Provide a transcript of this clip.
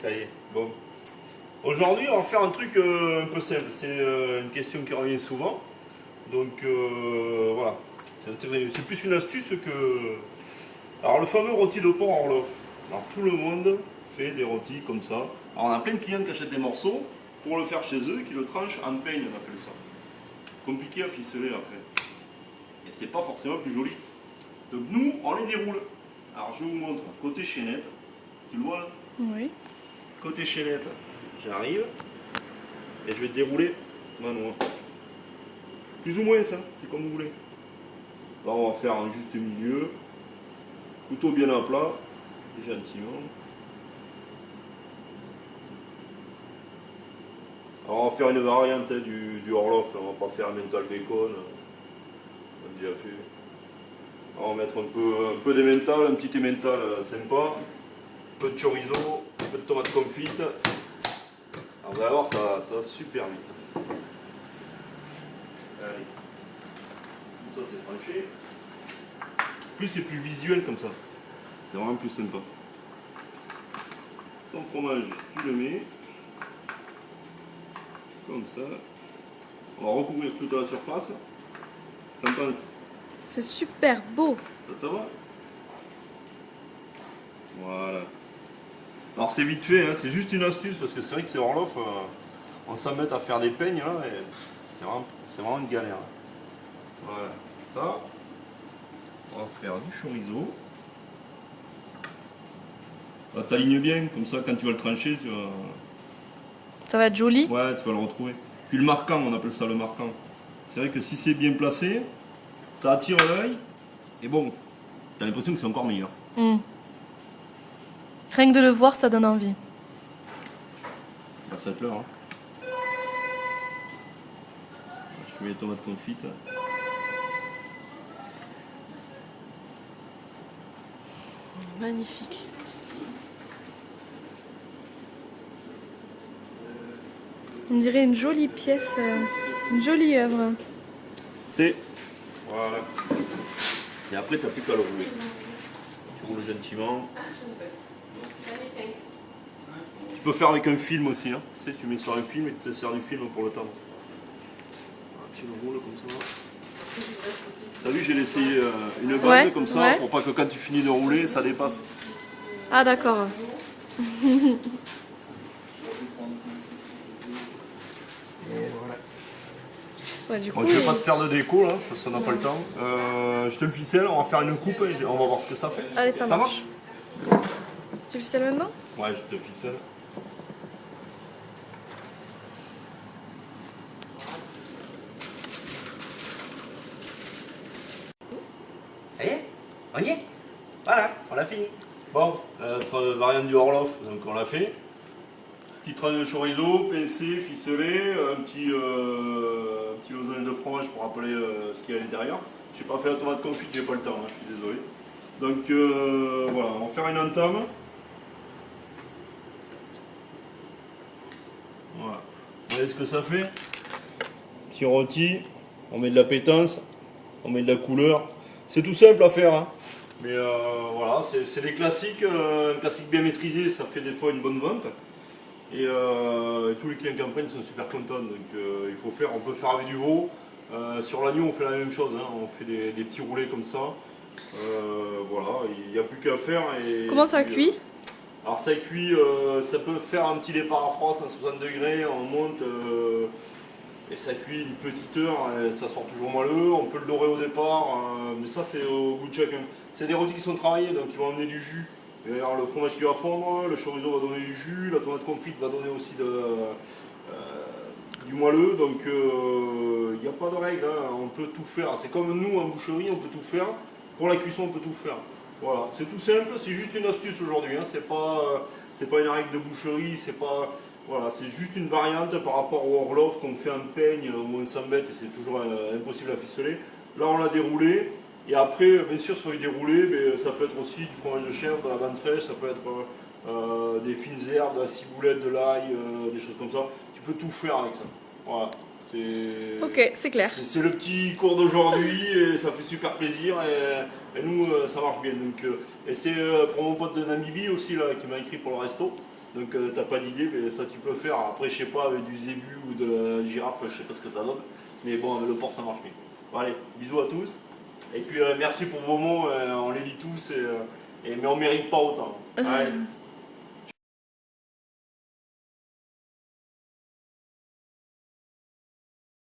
Ça y est, bon. Aujourd'hui, on va faire un truc un peu simple. C'est une question qui revient souvent. Donc voilà. C'est plus une astuce que. Alors, le fameux rôti de porc Orloff. Alors, tout le monde fait des rôtis comme ça. Alors, on a plein de clients qui achètent des morceaux pour le faire chez eux, qui le tranchent en peigne, on appelle ça. Compliqué à ficeler après. Et c'est pas forcément plus joli. Donc, nous, on les déroule. Alors, je vous montre côté chaînette. Tu le vois là? Oui. Côté chaînette, j'arrive et je vais dérouler ma noix. Plus ou moins ça, c'est comme vous voulez. Là on va faire un juste milieu, couteau bien à plat, et gentiment. Alors on va faire une variante du Orloff, on va pas faire un mental bacon, on a déjà fait. On va mettre un peu d'emmental, un petit emmental sympa, un peu de chorizo, un peu de tomate confite. Alors vous allez voir, ça va super vite. Allez. Tout ça c'est tranché. Plus c'est plus visuel comme ça. C'est vraiment plus sympa. Ton fromage, tu le mets. Comme ça. On va recouvrir toute la surface. Qu'est-ce que t'en penses? C'est super beau. Ça te va? Voilà. Alors c'est vite fait, hein, c'est juste une astuce parce que c'est vrai que c'est Orloff, on s'embête à faire des peignes là et c'est vraiment une galère. Voilà, ça, on va faire du chorizo. Là t'alignes bien, comme ça quand tu vas le trancher, tu vas... Ça va être joli. Ouais, tu vas le retrouver. Puis le marquant, on appelle ça le marquant. C'est vrai que si c'est bien placé, ça attire l'œil et bon, t'as l'impression que c'est encore meilleur. Rien que de le voir, ça donne envie. À cette heure. Hein. Je mets les tomates confites. Magnifique. On dirait une jolie pièce, une jolie œuvre. C'est. Voilà. Et après, t'as plus qu'à le rouler. Tu roules gentiment. Tu peux faire avec un film aussi. Hein. Tu sais, tu mets sur un film et tu te sers du film pour le temps. Tu le roules comme ça. T'as vu, j'ai laissé une bande comme ça pour pas que quand tu finis de rouler, ça dépasse. Ah d'accord. Et voilà. Ouais, du coup, Bon, je vais pas te faire de déco là, parce qu'on n'a pas le temps. Je te le ficelle, on va faire une coupe et on va voir ce que ça fait. Allez, ça marche. Tu le ficelles maintenant? Ouais, je te ficelle. Ça y est, on y est. Voilà, on l'a fini. Bon, notre variante du Orloff, donc on l'a fait. Petite tranche de chorizo, pincé, ficelé, un petit losange de fromage pour rappeler ce qu'il y a à l'intérieur. J'ai pas fait la tomate confite, j'ai pas le temps, hein, je suis désolé. Donc voilà, on va faire une entame. Voilà. Vous voyez ce que ça fait? Petit rôti, on met de la pétence, on met de la couleur. C'est tout simple à faire, hein. Mais voilà, c'est des classiques, un classique bien maîtrisé, ça fait des fois une bonne vente. Et tous les clients qui en prennent sont super contents. Donc il faut faire, on peut faire avec du veau. Sur l'agneau, on fait la même chose, hein. On fait des petits roulés comme ça. Voilà, il n'y a plus qu'à faire. Et comment ça cuit? Alors ça cuit, ça peut faire un petit départ à froid, 160 degrés, on monte et ça cuit une petite heure, et ça sort toujours moelleux. On peut le dorer au départ, mais ça c'est au goût de chacun. C'est des rôtis qui sont travaillés, donc ils vont amener du jus. Et alors, le fromage qui va fondre, le chorizo va donner du jus, la tomate confite va donner aussi du moelleux, donc il n'y a pas de règle, hein. On peut tout faire. C'est comme nous en boucherie, on peut tout faire. Pour la cuisson, on peut tout faire. Voilà, c'est tout simple, c'est juste une astuce aujourd'hui, hein. C'est pas une règle de boucherie, voilà, c'est juste une variante par rapport au Orloff qu'on fait en peigne où on s'embête et c'est toujours impossible à ficeler. Là on l'a déroulé et après bien sûr sur les déroulés, mais ça peut être aussi du fromage de chèvre, de la ventrèche, ça peut être des fines herbes, de la ciboulette, de l'ail, des choses comme ça. Tu peux tout faire avec ça. Voilà. Ok, c'est clair. C'est le petit cours d'aujourd'hui et ça fait super plaisir et nous ça marche bien. Donc, et c'est pour mon pote de Namibie aussi là, qui m'a écrit pour le resto. Donc t'as pas d'idée, mais ça tu peux faire. Après, je sais pas, avec du zébu ou de la girafe, je sais pas ce que ça donne. Mais bon, avec le porc ça marche mieux. Bon, allez, bisous à tous. Et puis merci pour vos mots, on les lit tous, mais on mérite pas autant. Allez.